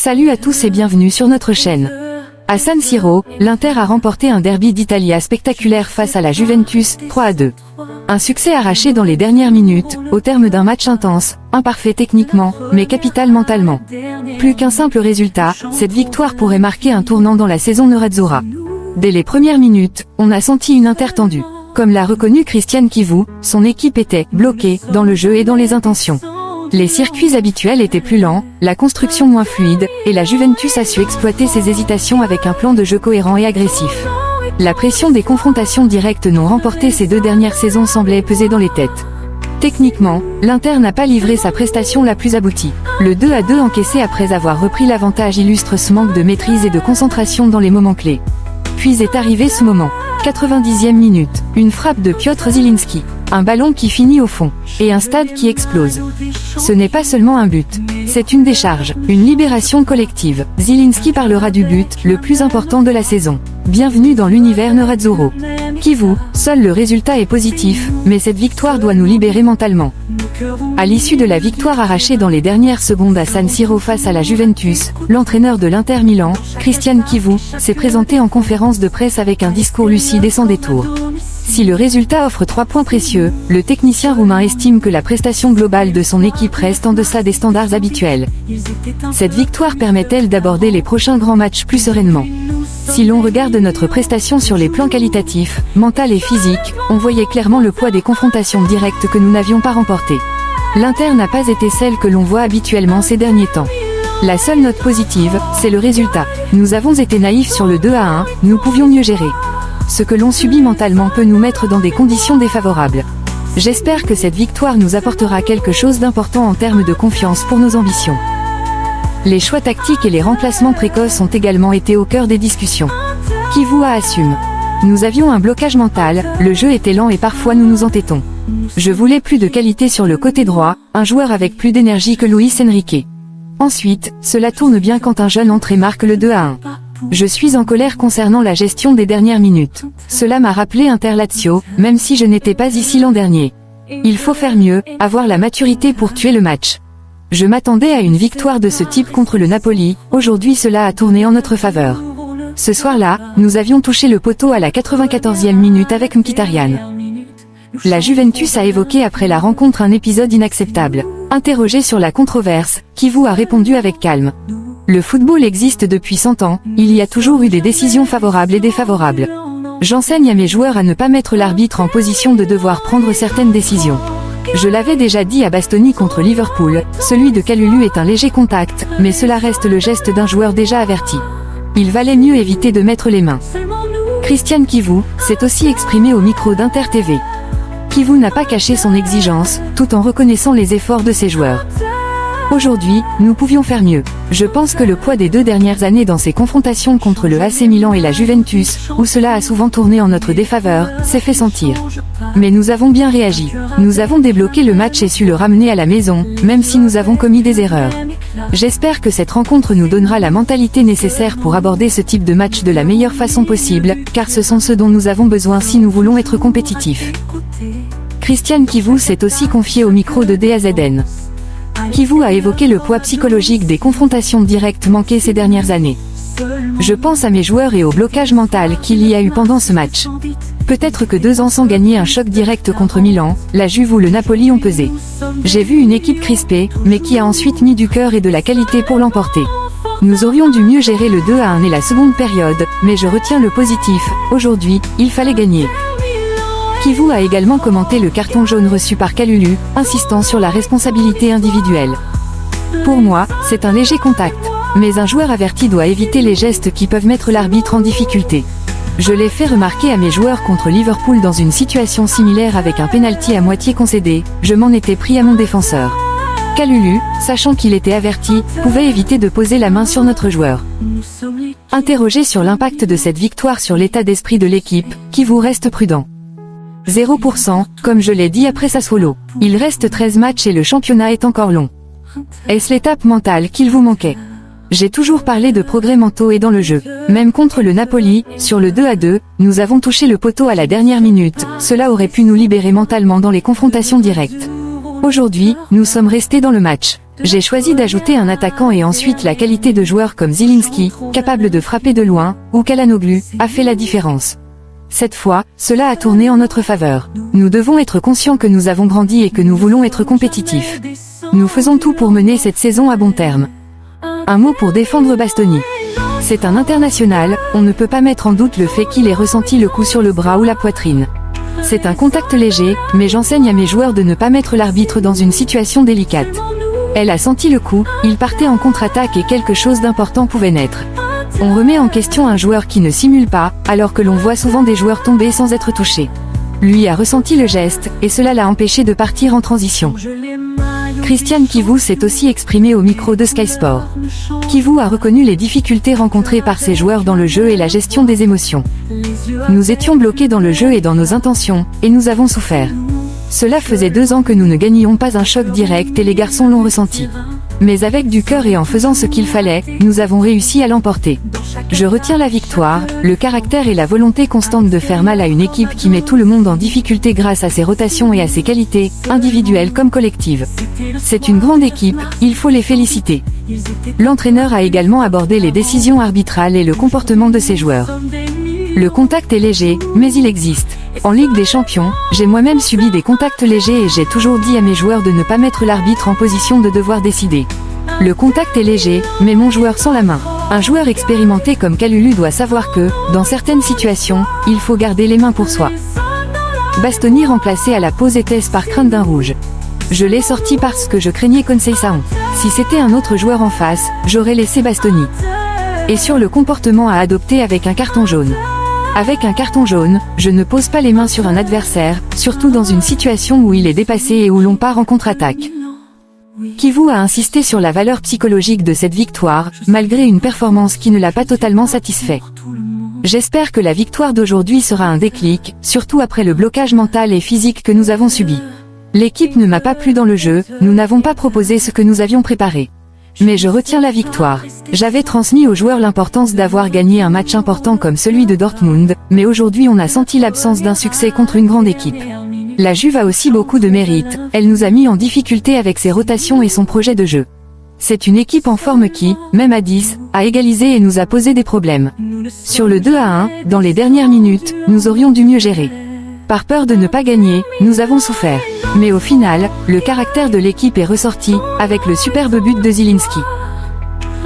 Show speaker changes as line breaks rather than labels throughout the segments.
Salut à tous et bienvenue sur notre chaîne. À San Siro, l'Inter a remporté un derby d'Italia spectaculaire face à la Juventus, 3-2. Un succès arraché dans les dernières minutes, au terme d'un match intense, imparfait techniquement, mais capital mentalement. Plus qu'un simple résultat, cette victoire pourrait marquer un tournant dans la saison nerazzurra. Dès les premières minutes, on a senti une Inter tendue. Comme l'a reconnu Christian Chivu, son équipe était bloquée dans le jeu et dans les intentions. Les circuits habituels étaient plus lents, la construction moins fluide, et la Juventus a su exploiter ses hésitations avec un plan de jeu cohérent et agressif. La pression des confrontations directes non remportées ces deux dernières saisons semblait peser dans les têtes. Techniquement, l'Inter n'a pas livré sa prestation la plus aboutie. Le 2-2 encaissé après avoir repris l'avantage illustre ce manque de maîtrise et de concentration dans les moments clés. Puis est arrivé ce moment. 90e minute, une frappe de Piotr Zielinski, un ballon qui finit au fond, et un stade qui explose. Ce n'est pas seulement un but, c'est une décharge, une libération collective. Zielinski parlera du but, le plus important de la saison. Bienvenue dans l'univers nerazzurro. Chivu, seul le résultat est positif, mais cette victoire doit nous libérer mentalement. À l'issue de la victoire arrachée dans les dernières secondes à San Siro face à la Juventus, l'entraîneur de l'Inter Milan, Christian Chivu, s'est présenté en conférence de presse avec un discours lucide et sans détour. Si le résultat offre 3 points précieux, le technicien roumain estime que la prestation globale de son équipe reste en deçà des standards habituels. Cette victoire permet-elle d'aborder les prochains grands matchs plus sereinement? Si l'on regarde notre prestation sur les plans qualitatifs, mental et physique, on voyait clairement le poids des confrontations directes que nous n'avions pas remportées. L'Inter n'a pas été celle que l'on voit habituellement ces derniers temps. La seule note positive, c'est le résultat. Nous avons été naïfs sur le 2-1, nous pouvions mieux gérer. Ce que l'on subit mentalement peut nous mettre dans des conditions défavorables. J'espère que cette victoire nous apportera quelque chose d'important en termes de confiance pour nos ambitions. Les choix tactiques et les remplacements précoces ont également été au cœur des discussions. Chivu assume. Nous avions un blocage mental, le jeu était lent et parfois nous nous entêtons. Je voulais plus de qualité sur le côté droit, un joueur avec plus d'énergie que Luis Enrique. Ensuite, cela tourne bien quand un jeune entrée marque le 2-1. Je suis en colère concernant la gestion des dernières minutes. Cela m'a rappelé Inter Lazio, même si je n'étais pas ici l'an dernier. Il faut faire mieux, avoir la maturité pour tuer le match. Je m'attendais à une victoire de ce type contre le Napoli, aujourd'hui cela a tourné en notre faveur. Ce soir-là, nous avions touché le poteau à la 94e minute avec Mkhitaryan. La Juventus a évoqué après la rencontre un épisode inacceptable. Interrogé sur la controverse, Chivu a répondu avec calme. Le football existe depuis 100 ans, il y a toujours eu des décisions favorables et défavorables. J'enseigne à mes joueurs à ne pas mettre l'arbitre en position de devoir prendre certaines décisions. Je l'avais déjà dit à Bastoni contre Liverpool, celui de Kalulu est un léger contact, mais cela reste le geste d'un joueur déjà averti. Il valait mieux éviter de mettre les mains. Christian Chivu s'est aussi exprimé au micro d'Inter TV. Chivu n'a pas caché son exigence, tout en reconnaissant les efforts de ses joueurs. Aujourd'hui, nous pouvions faire mieux. Je pense que le poids des 2 dernières années dans ces confrontations contre le AC Milan et la Juventus, où cela a souvent tourné en notre défaveur, s'est fait sentir. Mais nous avons bien réagi. Nous avons débloqué le match et su le ramener à la maison, même si nous avons commis des erreurs. J'espère que cette rencontre nous donnera la mentalité nécessaire pour aborder ce type de match de la meilleure façon possible, car ce sont ceux dont nous avons besoin si nous voulons être compétitifs. Christian Chivu s'est aussi confié au micro de DAZN. Chivu a évoqué le poids psychologique des confrontations directes manquées ces dernières années. Je pense à mes joueurs et au blocage mental qu'il y a eu pendant ce match. Peut-être que 2 ans sans gagner un choc direct contre Milan, la Juve ou le Napoli ont pesé. J'ai vu une équipe crispée, mais qui a ensuite mis du cœur et de la qualité pour l'emporter. Nous aurions dû mieux gérer le 2-1 et la seconde période, mais je retiens le positif, aujourd'hui, il fallait gagner. Chivu a également commenté le carton jaune reçu par Kalulu, insistant sur la responsabilité individuelle. Pour moi, c'est un léger contact. Mais un joueur averti doit éviter les gestes qui peuvent mettre l'arbitre en difficulté. Je l'ai fait remarquer à mes joueurs contre Liverpool dans une situation similaire avec un penalty à moitié concédé, je m'en étais pris à mon défenseur. Kalulu, sachant qu'il était averti, pouvait éviter de poser la main sur notre joueur. Interrogé sur l'impact de cette victoire sur l'état d'esprit de l'équipe, Chivu reste prudent. 0%, comme je l'ai dit après Sassuolo. Il reste 13 matchs et le championnat est encore long. Est-ce l'étape mentale qu'il vous manquait? J'ai toujours parlé de progrès mentaux et dans le jeu. Même contre le Napoli, sur le 2-2, nous avons touché le poteau à la dernière minute, cela aurait pu nous libérer mentalement dans les confrontations directes. Aujourd'hui, nous sommes restés dans le match. J'ai choisi d'ajouter un attaquant et ensuite la qualité de joueur comme Zielinski, capable de frapper de loin, ou Çalhanoğlu, a fait la différence. Cette fois, cela a tourné en notre faveur. Nous devons être conscients que nous avons grandi et que nous voulons être compétitifs. Nous faisons tout pour mener cette saison à bon terme. Un mot pour défendre Bastoni. C'est un international, on ne peut pas mettre en doute le fait qu'il ait ressenti le coup sur le bras ou la poitrine. C'est un contact léger, mais j'enseigne à mes joueurs de ne pas mettre l'arbitre dans une situation délicate. Elle a senti le coup, il partait en contre-attaque et quelque chose d'important pouvait naître. On remet en question un joueur qui ne simule pas, alors que l'on voit souvent des joueurs tomber sans être touchés. Lui a ressenti le geste, et cela l'a empêché de partir en transition. Christian Kivu s'est aussi exprimé au micro de Sky Sport. Kivu a reconnu les difficultés rencontrées par ses joueurs dans le jeu et la gestion des émotions. Nous étions bloqués dans le jeu et dans nos intentions, et nous avons souffert. Cela faisait 2 ans que nous ne gagnions pas un choc direct et les garçons l'ont ressenti. Mais avec du cœur et en faisant ce qu'il fallait, nous avons réussi à l'emporter. Je retiens la victoire, le caractère et la volonté constante de faire mal à une équipe qui met tout le monde en difficulté grâce à ses rotations et à ses qualités, individuelles comme collectives. C'est une grande équipe, il faut les féliciter. L'entraîneur a également abordé les décisions arbitrales et le comportement de ses joueurs. Le contact est léger, mais il existe. En Ligue des Champions, j'ai moi-même subi des contacts légers et j'ai toujours dit à mes joueurs de ne pas mettre l'arbitre en position de devoir décider. Le contact est léger, mais mon joueur sent la main. Un joueur expérimenté comme Çalhanoğlu doit savoir que, dans certaines situations, il faut garder les mains pour soi. Bastoni remplacé à la pause était par crainte d'un rouge. Je l'ai sorti parce que je craignais Conceição. Si c'était un autre joueur en face, j'aurais laissé Bastoni. Et sur le comportement à adopter avec un carton jaune. Avec un carton jaune, je ne pose pas les mains sur un adversaire, surtout dans une situation où il est dépassé et où l'on part en contre-attaque. Kivu a insisté sur la valeur psychologique de cette victoire, malgré une performance qui ne l'a pas totalement satisfait. J'espère que la victoire d'aujourd'hui sera un déclic, surtout après le blocage mental et physique que nous avons subi. L'équipe ne m'a pas plu dans le jeu, nous n'avons pas proposé ce que nous avions préparé. Mais je retiens la victoire. J'avais transmis aux joueurs l'importance d'avoir gagné un match important comme celui de Dortmund, mais aujourd'hui on a senti l'absence d'un succès contre une grande équipe. La Juve a aussi beaucoup de mérite, elle nous a mis en difficulté avec ses rotations et son projet de jeu. C'est une équipe en forme qui, même à 10, a égalisé et nous a posé des problèmes. Sur le 2-1, dans les dernières minutes, nous aurions dû mieux gérer. Par peur de ne pas gagner, nous avons souffert. Mais au final, le caractère de l'équipe est ressorti, avec le superbe but de Zielinski.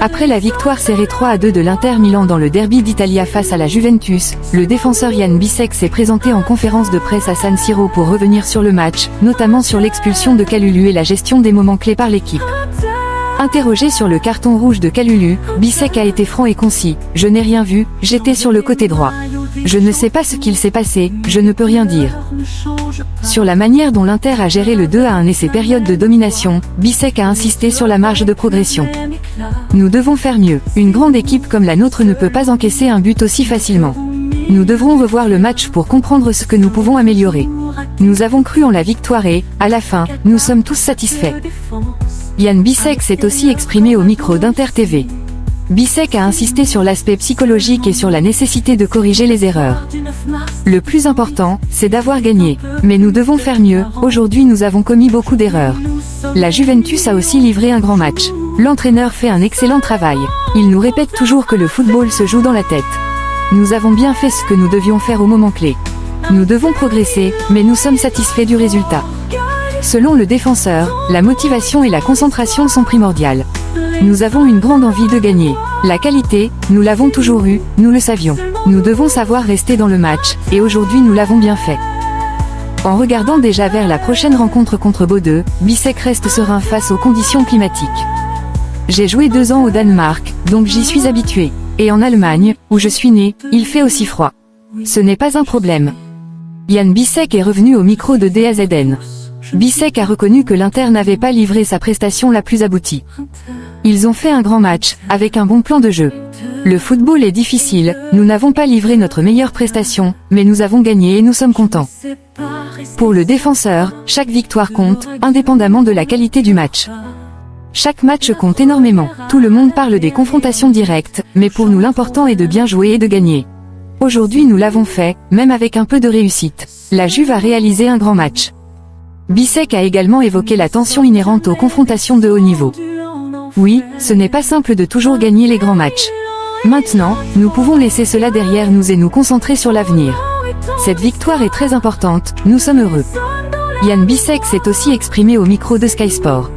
Après la victoire serrée 3-2 de l'Inter Milan dans le derby d'Italia face à la Juventus, le défenseur Jan Bisek s'est présenté en conférence de presse à San Siro pour revenir sur le match, notamment sur l'expulsion de Çalhanoğlu et la gestion des moments clés par l'équipe. Interrogé sur le carton rouge de Çalhanoğlu, Bisek a été franc et concis. « Je n'ai rien vu, j'étais sur le côté droit. Je ne sais pas ce qu'il s'est passé, je ne peux rien dire. » Sur la manière dont l'Inter a géré le 2-1 et ses périodes de domination, Bisek a insisté sur la marge de progression. Nous devons faire mieux. Une grande équipe comme la nôtre ne peut pas encaisser un but aussi facilement. Nous devrons revoir le match pour comprendre ce que nous pouvons améliorer. Nous avons cru en la victoire et, à la fin, nous sommes tous satisfaits. Jan Bisek s'est aussi exprimé au micro d'Inter TV. Bisek a insisté sur l'aspect psychologique et sur la nécessité de corriger les erreurs. Le plus important, c'est d'avoir gagné. Mais nous devons faire mieux, aujourd'hui nous avons commis beaucoup d'erreurs. La Juventus a aussi livré un grand match. L'entraîneur fait un excellent travail. Il nous répète toujours que le football se joue dans la tête. Nous avons bien fait ce que nous devions faire au moment clé. Nous devons progresser, mais nous sommes satisfaits du résultat. Selon le défenseur, la motivation et la concentration sont primordiales. Nous avons une grande envie de gagner. La qualité, nous l'avons toujours eue, nous le savions. Nous devons savoir rester dans le match, et aujourd'hui nous l'avons bien fait. En regardant déjà vers la prochaine rencontre contre Bodø, Bisek reste serein face aux conditions climatiques. J'ai joué 2 ans au Danemark, donc j'y suis habitué. Et en Allemagne, où je suis né, il fait aussi froid. Ce n'est pas un problème. Jan Bisek est revenu au micro de DAZN. Bisek a reconnu que l'Inter n'avait pas livré sa prestation la plus aboutie. Ils ont fait un grand match, avec un bon plan de jeu. Le football est difficile, nous n'avons pas livré notre meilleure prestation, mais nous avons gagné et nous sommes contents. Pour le défenseur, chaque victoire compte, indépendamment de la qualité du match. Chaque match compte énormément. Tout le monde parle des confrontations directes, mais pour nous l'important est de bien jouer et de gagner. Aujourd'hui nous l'avons fait, même avec un peu de réussite. La Juve a réalisé un grand match. Bissek a également évoqué la tension inhérente aux confrontations de haut niveau. Oui, ce n'est pas simple de toujours gagner les grands matchs. Maintenant, nous pouvons laisser cela derrière nous et nous concentrer sur l'avenir. Cette victoire est très importante, nous sommes heureux. Jan Bissek s'est aussi exprimé au micro de Sky Sport.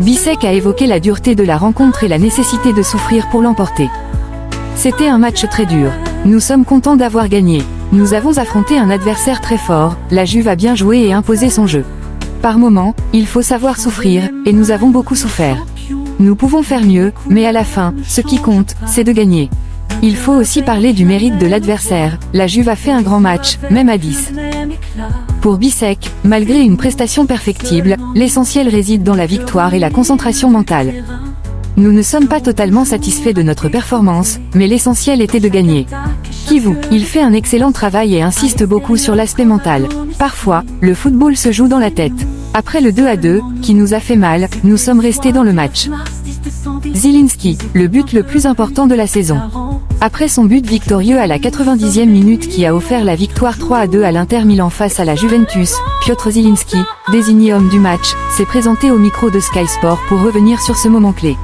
Bissek a évoqué la dureté de la rencontre et la nécessité de souffrir pour l'emporter. C'était un match très dur. Nous sommes contents d'avoir gagné. Nous avons affronté un adversaire très fort, la Juve a bien joué et imposé son jeu. Par moments, il faut savoir souffrir, et nous avons beaucoup souffert. Nous pouvons faire mieux, mais à la fin, ce qui compte, c'est de gagner. Il faut aussi parler du mérite de l'adversaire, la Juve a fait un grand match, même à 10. Pour Bissek, malgré une prestation perfectible, l'essentiel réside dans la victoire et la concentration mentale. Nous ne sommes pas totalement satisfaits de notre performance, mais l'essentiel était de gagner. Kivu, il fait un excellent travail et insiste beaucoup sur l'aspect mental. Parfois, le football se joue dans la tête. Après le 2-2, qui nous a fait mal, nous sommes restés dans le match. Zielinski, le but le plus important de la saison. Après son but victorieux à la 90e minute qui a offert la victoire 3-2 à l'Inter Milan face à la Juventus, Piotr Zielinski, désigné homme du match, s'est présenté au micro de Sky Sport pour revenir sur ce moment clé.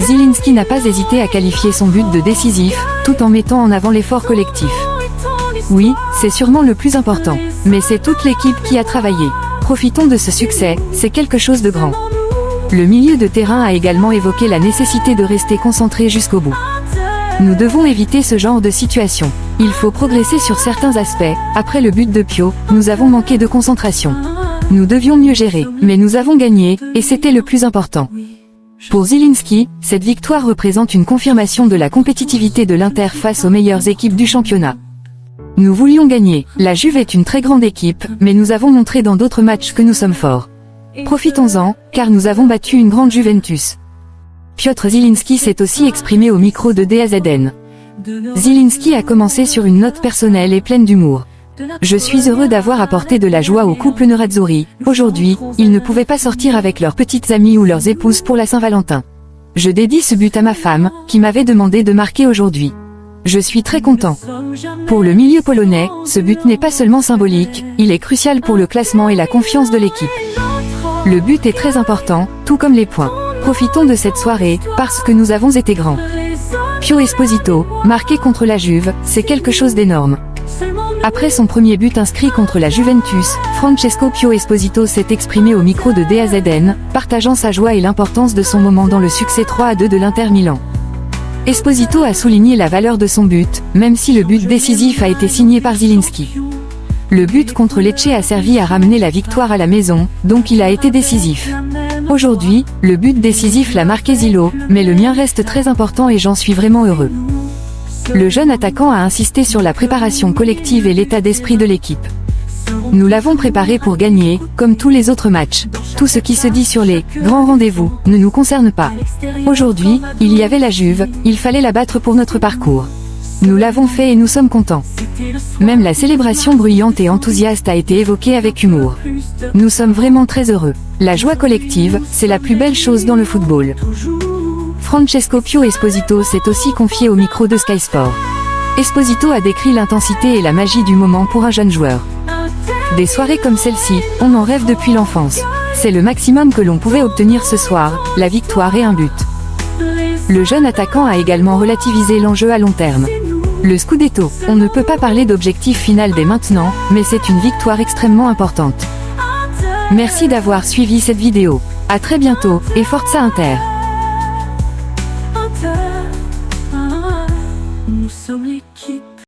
Zielinski n'a pas hésité à qualifier son but de décisif, tout en mettant en avant l'effort collectif. Oui, c'est sûrement le plus important, mais c'est toute l'équipe qui a travaillé. Profitons de ce succès, c'est quelque chose de grand. Le milieu de terrain a également évoqué la nécessité de rester concentré jusqu'au bout. Nous devons éviter ce genre de situation. Il faut progresser sur certains aspects. Après le but de Pio, nous avons manqué de concentration. Nous devions mieux gérer, mais nous avons gagné, et c'était le plus important. Pour Zielinski, cette victoire représente une confirmation de la compétitivité de l'Inter face aux meilleures équipes du championnat. Nous voulions gagner, la Juve est une très grande équipe, mais nous avons montré dans d'autres matchs que nous sommes forts. Profitons-en, car nous avons battu une grande Juventus. Piotr Zielinski s'est aussi exprimé au micro de DAZN. Zielinski a commencé sur une note personnelle et pleine d'humour. Je suis heureux d'avoir apporté de la joie au couple Nerazzurri. Aujourd'hui, ils ne pouvaient pas sortir avec leurs petites amies ou leurs épouses pour la Saint-Valentin. Je dédie ce but à ma femme, qui m'avait demandé de marquer aujourd'hui. Je suis très content. Pour le milieu polonais, ce but n'est pas seulement symbolique, il est crucial pour le classement et la confiance de l'équipe. Le but est très important, tout comme les points. Profitons de cette soirée, parce que nous avons été grands. Pio Esposito, marqué contre la Juve, c'est quelque chose d'énorme. Après son premier but inscrit contre la Juventus, Francesco Pio Esposito s'est exprimé au micro de DAZN, partageant sa joie et l'importance de son moment dans le succès 3-2 de l'Inter Milan. Esposito a souligné la valeur de son but, même si le but décisif a été signé par Zielinski. Le but contre Lecce a servi à ramener la victoire à la maison, donc il a été décisif. Aujourd'hui, le but décisif l'a marqué Zilo, mais le mien reste très important et j'en suis vraiment heureux. Le jeune attaquant a insisté sur la préparation collective et l'état d'esprit de l'équipe. Nous l'avons préparé pour gagner, comme tous les autres matchs. Tout ce qui se dit sur les « grands rendez-vous » ne nous concerne pas. Aujourd'hui, il y avait la Juve, il fallait la battre pour notre parcours. Nous l'avons fait et nous sommes contents. Même la célébration bruyante et enthousiaste a été évoquée avec humour. Nous sommes vraiment très heureux. La joie collective, c'est la plus belle chose dans le football. Francesco Pio Esposito s'est aussi confié au micro de Sky Sport. Esposito a décrit l'intensité et la magie du moment pour un jeune joueur. Des soirées comme celle-ci, on en rêve depuis l'enfance. C'est le maximum que l'on pouvait obtenir ce soir, la victoire et un but. Le jeune attaquant a également relativisé l'enjeu à long terme. Le Scudetto, on ne peut pas parler d'objectif final dès maintenant, mais c'est une victoire extrêmement importante. Merci d'avoir suivi cette vidéo. À très bientôt, et Forza Inter!
Nous sommes l'équipe.